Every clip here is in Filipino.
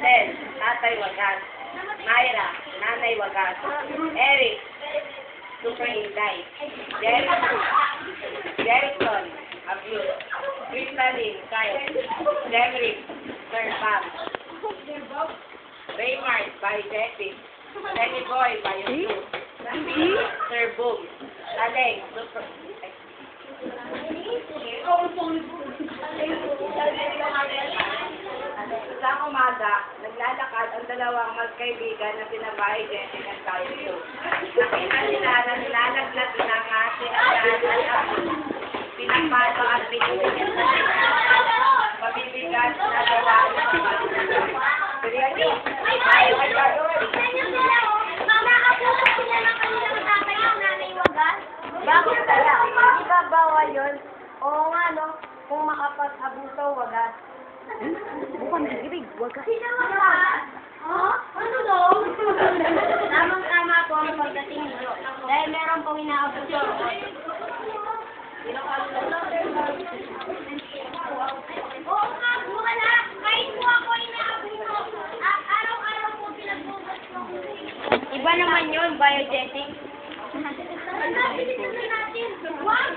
Rosel, Tatay Wagas. Myra, Nanay Wagas. Eric, Super Inday. Jerickson, Abuse. Crystalline, Kyle. Jemrick, Sir Pam. Raymart, by Jeffy. Lenny Boy, by Yusuf. Sir Boom. Taleng, Super... Sa umaga, naglalakad ang dalawang magkaibigan na sina Bahay Jessic at Kyle. Nakita nila na nilalaglag ng ating at pinagpato at pinibigyan sa mabibigat na gawain sa Mama, abutan sila ng kanilang tatay ang Nanay Wagas. Bakit kaya? Di ba bawal yun? Oo nga, no? Kung makapag-abuso, wagas. Bukan gigibig, wagas. Sino wagas? Oh? Ano daw? Tamang-tama po ang pagdating nito. Dahil meron pong inaabuso. Oo nga, wala. Kahit po ako inaabuso. Araw-araw po pinagbukas ko. Iba naman yun, biogenic. Ang nabilis na natin. Wow,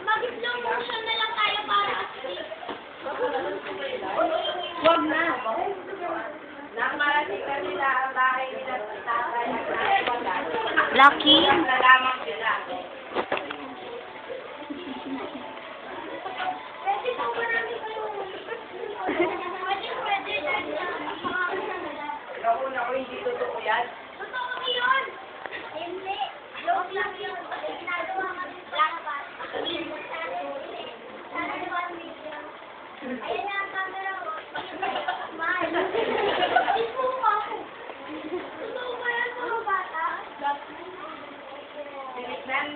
mag-slow motion na lang tayo para asleep. Wag na. Nang marating nila ang bahay nila sa tatay at Nanay Wagas. Lucky. Naglalamang sila. Pwede po marami kayong... Pwede na. Nauna ko hindi totoo yan. Totoo yun! Hindi. Joke lang yun. Ginagawa nga din sa labas. Ayan na ang camera mo. Mahal. Ispo mo ako. Totoo ba yan mga bata? Tinignan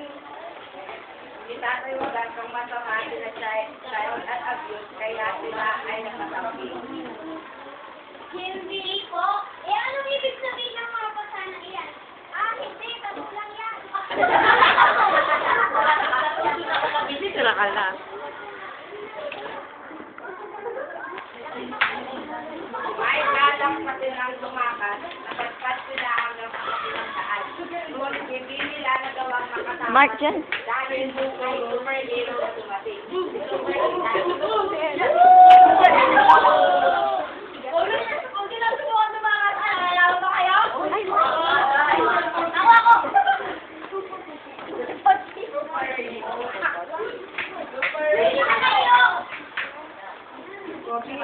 ni Tatay Wagas kung masama sila child at abuse, kaya sila ay nakatampi. Hindi po. Eh, anong ibig sabihin ng mga bata na iyan? Hindi. Tapos lang yan. Sira ka na. May galang pa silang lumakas, napagpat sila hanggang sa kabilang daan. Ngunit hindi nila nagawang makasama. Mark dyan. Dahil may superhero na dumating. Superhero. Kung ginagawa ng mga alam ba kayo? Ako! Hindi na kayo! Copy.